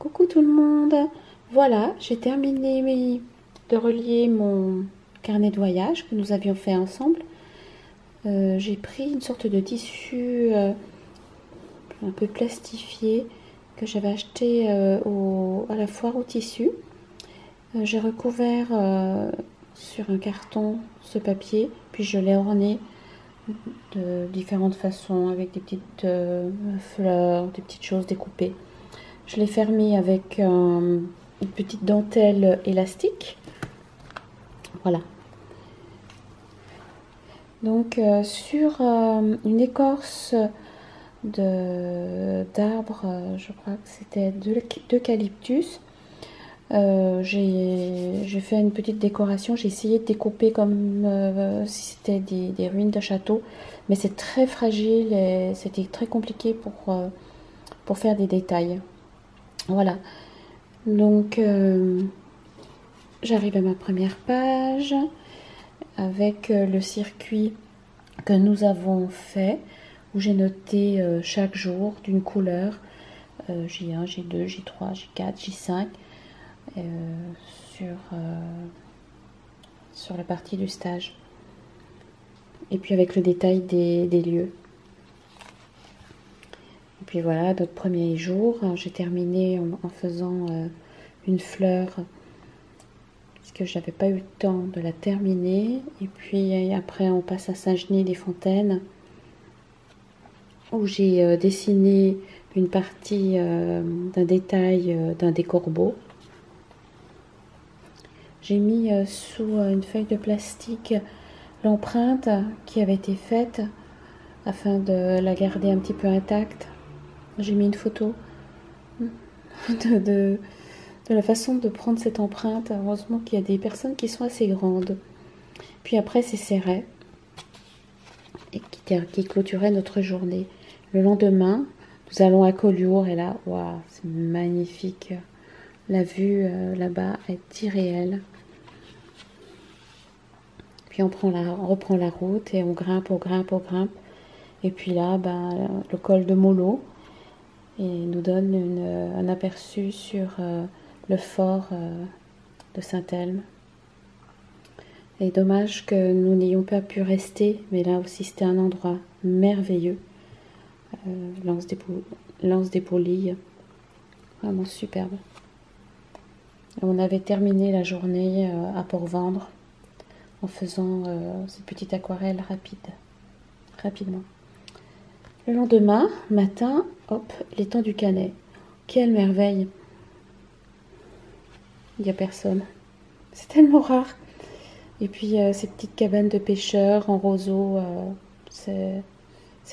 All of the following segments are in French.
Coucou tout le monde. Voilà, j'ai terminé de relier mon carnet de voyage que nous avions fait ensemble. J'ai pris une sorte de tissu un peu plastifié que j'avais acheté à la foire au tissu. J'ai recouvert sur un carton ce papier, puis je l'ai orné de différentes façons avec des petites fleurs, des petites choses découpées. Je l'ai fermé avec une petite dentelle élastique. Voilà. Donc sur une écorce d'arbre, je crois que c'était d'eucalyptus, j'ai fait une petite décoration. J'ai essayé de découper comme si c'était des ruines de château, mais c'est très fragile et c'était très compliqué pour faire des détails. Voilà, donc j'arrive à ma première page avec le circuit que nous avons fait, où j'ai noté chaque jour d'une couleur, J1, J2, J3, J4, J5, sur la partie du stage. Et puis avec le détail des lieux. Et puis voilà, notre premier jour, j'ai terminé en faisant une fleur, puisque je n'avais pas eu le temps de la terminer. Et puis après, on passe à Saint-Genis-des-Fontaines, où j'ai dessiné une partie d'un détail d'un des corbeaux. J'ai mis sous une feuille de plastique l'empreinte qui avait été faite afin de la garder un petit peu intacte. J'ai mis une photo de la façon de prendre cette empreinte. Heureusement qu'il y a des personnes qui sont assez grandes. Puis après, c'est serré et qui clôturait notre journée. Le lendemain, nous allons à Collioure et là, waouh, c'est magnifique. La vue là-bas est irréelle. Puis on reprend la route et on grimpe. Et puis là, le col de Molo et nous donne un aperçu sur le fort de Saint-Elme. Et dommage que nous n'ayons pas pu rester, mais là aussi c'était un endroit merveilleux. L'Anse des Paulilles, vraiment superbe. Et on avait terminé la journée à Port-Vendre en faisant cette petite aquarelle rapidement. Le lendemain matin, hop, l'étang du Canet. Quelle merveille! Il n'y a personne. C'est tellement rare. Et puis ces petites cabanes de pêcheurs en roseau, c'est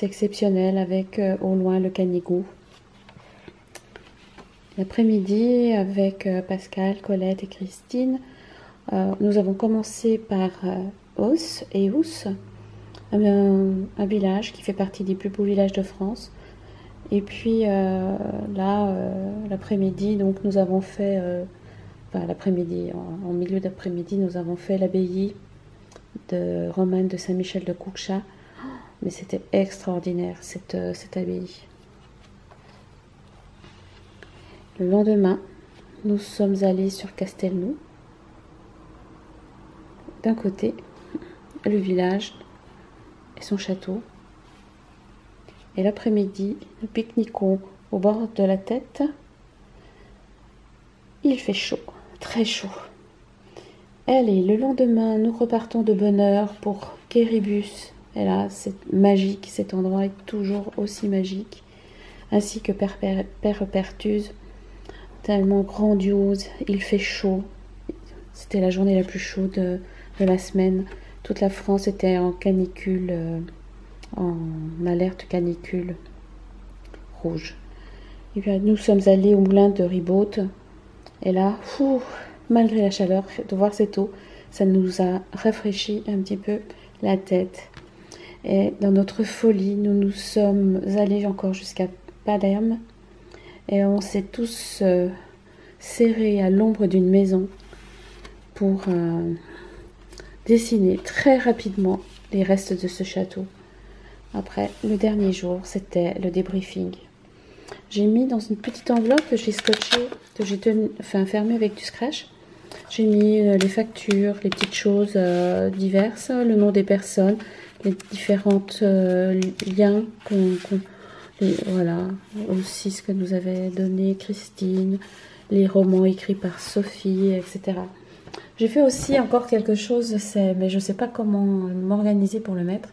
exceptionnel avec au loin le Canigou. L'après-midi, avec Pascal, Colette et Christine, nous avons commencé par Ous, un village qui fait partie des plus beaux villages de France. Et puis l'après-midi, donc nous avons fait, l'après-midi, en milieu d'après-midi, nous avons fait l'abbaye de Romaine de Saint-Michel de Cuxa. Mais c'était extraordinaire cette abbaye. Le lendemain, nous sommes allés sur Castelnou. D'un côté, le village et son château. Et l'après-midi, nous pique-niquons au bord de la Tête. Il fait chaud, très chaud. Allez, le lendemain, nous repartons de bonne heure pour Quéribus. Et là, c'est magique, cet endroit est toujours aussi magique. Ainsi que Père Pertuse, tellement grandiose, il fait chaud. C'était la journée la plus chaude de la semaine. Toute la France était en canicule, en alerte canicule rouge. Et bien, nous sommes allés au moulin de Ribaute. Et là, malgré la chaleur, de voir cette eau, ça nous a rafraîchi un petit peu la tête. Et dans notre folie, nous nous sommes allés encore jusqu'à Paderme. Et on s'est tous serrés à l'ombre d'une maison pour dessiner très rapidement les restes de ce château. Après, le dernier jour, c'était le débriefing. j'ai mis dans une petite enveloppe que j'ai scotché, que j'ai fermée avec du scratch. J'ai mis les factures, les petites choses diverses, le nom des personnes, les différentes liens voilà, aussi ce que nous avait donné Christine, les romans écrits par Sophie, etc. J'ai fait aussi encore quelque chose, mais je ne sais pas comment m'organiser pour le mettre.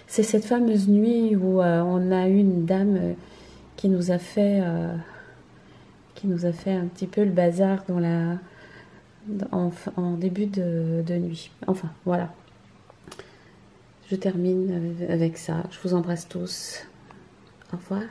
C'est cette fameuse nuit où on a eu une dame qui nous a fait un petit peu le bazar en début de nuit. Enfin, voilà. Je termine avec ça. Je vous embrasse tous. Au revoir.